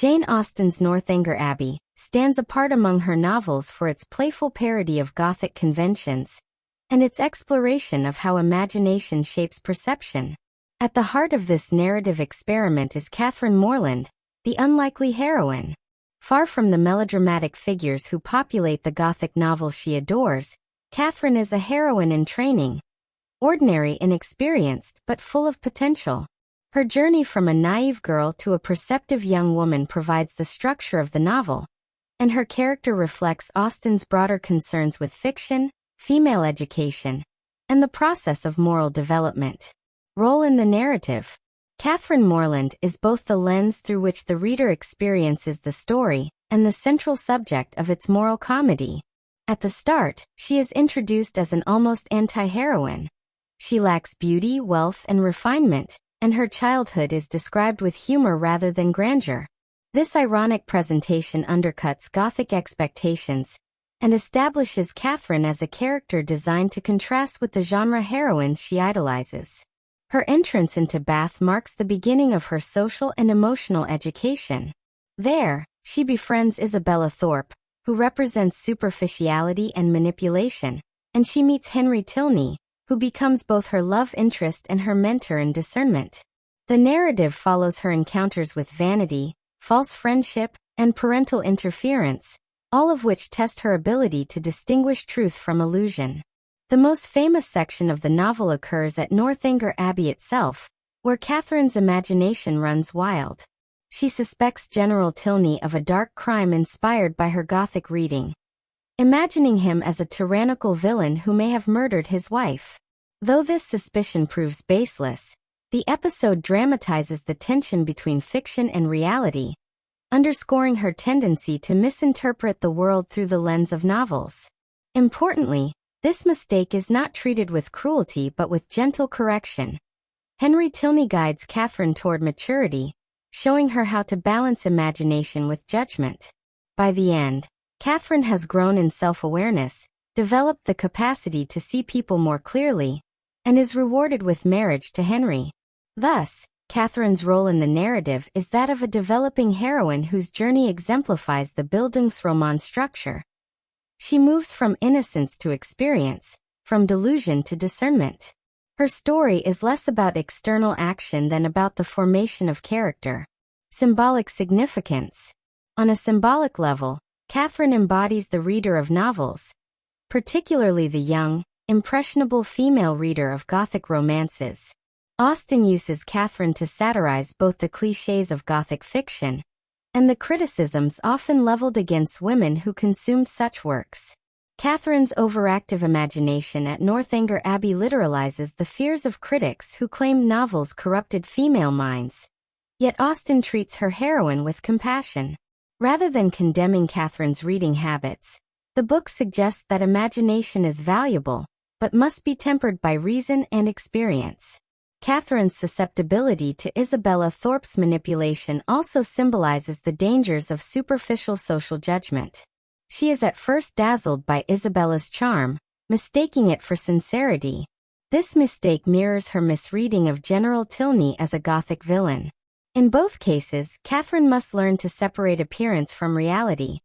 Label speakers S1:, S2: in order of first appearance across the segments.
S1: Jane Austen's Northanger Abbey stands apart among her novels for its playful parody of Gothic conventions and its exploration of how imagination shapes perception. At the heart of this narrative experiment is Catherine Morland, the unlikely heroine. Far from the melodramatic figures who populate the Gothic novels she adores, Catherine is a heroine in training, ordinary, inexperienced, but full of potential. Her journey from a naive girl to a perceptive young woman provides the structure of the novel, and her character reflects Austen's broader concerns with fiction, female education, and the process of moral development. Role in the narrative. Catherine Morland is both the lens through which the reader experiences the story and the central subject of its moral comedy. At the start, she is introduced as an almost anti-heroine. She lacks beauty, wealth, and refinement, and her childhood is described with humor rather than grandeur. This ironic presentation undercuts Gothic expectations and establishes Catherine as a character designed to contrast with the genre heroines she idolizes. Her entrance into Bath marks the beginning of her social and emotional education. There, she befriends Isabella Thorpe, who represents superficiality and manipulation, and she meets Henry Tilney, who becomes both her love interest and her mentor in discernment. The narrative follows her encounters with vanity, false friendship, and parental interference, all of which test her ability to distinguish truth from illusion. The most famous section of the novel occurs at Northanger Abbey itself, where Catherine's imagination runs wild. She suspects General Tilney of a dark crime inspired by her Gothic reading, imagining him as a tyrannical villain who may have murdered his wife. Though this suspicion proves baseless, the episode dramatizes the tension between fiction and reality, underscoring her tendency to misinterpret the world through the lens of novels. Importantly, this mistake is not treated with cruelty but with gentle correction. Henry Tilney guides Catherine toward maturity, showing her how to balance imagination with judgment. By the end, Catherine has grown in self-awareness, developed the capacity to see people more clearly, and is rewarded with marriage to Henry. Thus, Catherine's role in the narrative is that of a developing heroine whose journey exemplifies the Bildungsroman structure. She moves from innocence to experience, from delusion to discernment. Her story is less about external action than about the formation of character. Symbolic significance. On a symbolic level, Catherine embodies the reader of novels, particularly the young, impressionable female reader of Gothic romances. Austen uses Catherine to satirize both the clichés of Gothic fiction and the criticisms often leveled against women who consumed such works. Catherine's overactive imagination at Northanger Abbey literalizes the fears of critics who claimed novels corrupted female minds. Yet Austen treats her heroine with compassion. Rather than condemning Catherine's reading habits, the book suggests that imagination is valuable, but must be tempered by reason and experience. Catherine's susceptibility to Isabella Thorpe's manipulation also symbolizes the dangers of superficial social judgment. She is at first dazzled by Isabella's charm, mistaking it for sincerity. This mistake mirrors her misreading of General Tilney as a Gothic villain. In both cases, Catherine must learn to separate appearance from reality,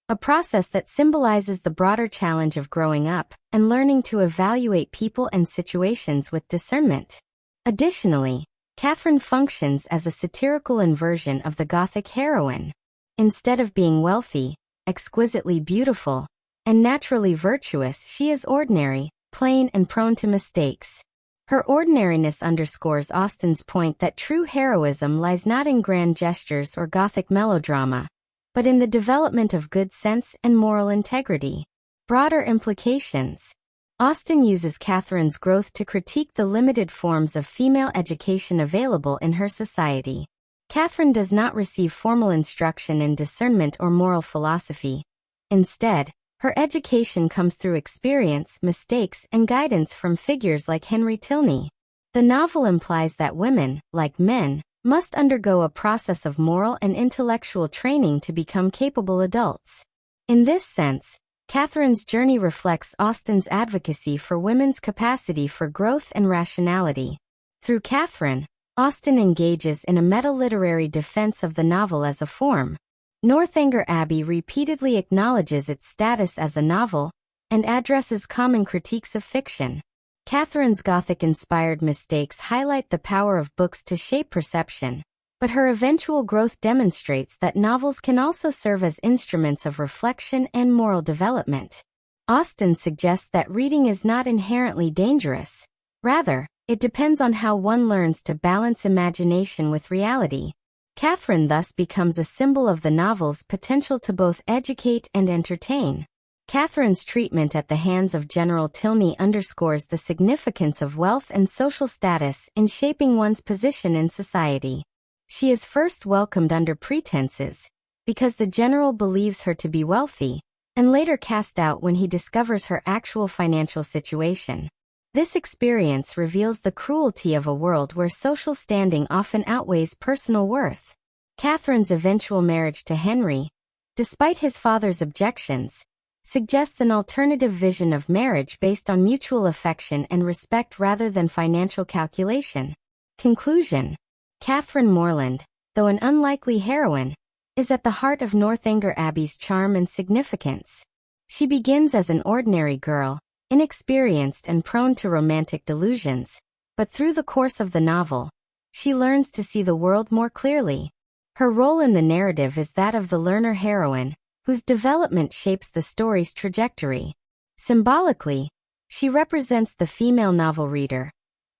S1: a process that symbolizes the broader challenge of growing up and learning to evaluate people and situations with discernment. Additionally, Catherine functions as a satirical inversion of the Gothic heroine. Instead of being wealthy, exquisitely beautiful, and naturally virtuous, she is ordinary, plain, and prone to mistakes. Her ordinariness underscores Austen's point that true heroism lies not in grand gestures or Gothic melodrama, but in the development of good sense and moral integrity. Broader implications. Austen uses Catherine's growth to critique the limited forms of female education available in her society. Catherine does not receive formal instruction in discernment or moral philosophy. Instead, her education comes through experience, mistakes, and guidance from figures like Henry Tilney. The novel implies that women, like men, must undergo a process of moral and intellectual training to become capable adults. In this sense, Catherine's journey reflects Austen's advocacy for women's capacity for growth and rationality. Through Catherine, Austen engages in a meta-literary defense of the novel as a form. Northanger Abbey repeatedly acknowledges its status as a novel and addresses common critiques of fiction. Catherine's Gothic-inspired mistakes highlight the power of books to shape perception, but her eventual growth demonstrates that novels can also serve as instruments of reflection and moral development. Austen suggests that reading is not inherently dangerous. Rather, it depends on how one learns to balance imagination with reality. Catherine thus becomes a symbol of the novel's potential to both educate and entertain. Catherine's treatment at the hands of General Tilney underscores the significance of wealth and social status in shaping one's position in society. She is first welcomed under pretenses, because the general believes her to be wealthy, and later cast out when he discovers her actual financial situation. This experience reveals the cruelty of a world where social standing often outweighs personal worth. Catherine's eventual marriage to Henry, despite his father's objections, suggests an alternative vision of marriage based on mutual affection and respect rather than financial calculation. Conclusion: Catherine Morland, though an unlikely heroine, is at the heart of Northanger Abbey's charm and significance. She begins as an ordinary girl, inexperienced and prone to romantic delusions, but through the course of the novel, she learns to see the world more clearly. Her role in the narrative is that of the learner-heroine, whose development shapes the story's trajectory. Symbolically, she represents the female novel reader,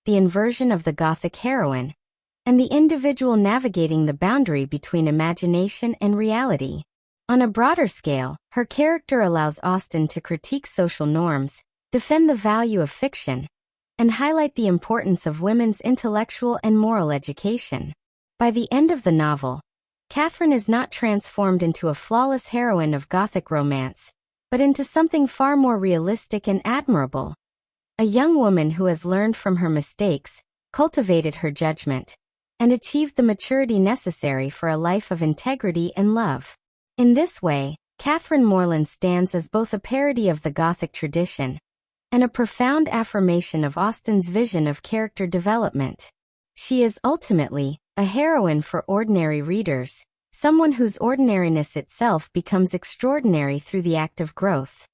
S1: the inversion of the Gothic heroine, and the individual navigating the boundary between imagination and reality. On a broader scale, her character allows Austen to critique social norms, defend the value of fiction, and highlight the importance of women's intellectual and moral education. By the end of the novel, Catherine is not transformed into a flawless heroine of Gothic romance, but into something far more realistic and admirable. A young woman who has learned from her mistakes, cultivated her judgment, and achieved the maturity necessary for a life of integrity and love. In this way, Catherine Morland stands as both a parody of the Gothic tradition and a profound affirmation of Austen's vision of character development. She is ultimately a heroine for ordinary readers, someone whose ordinariness itself becomes extraordinary through the act of growth.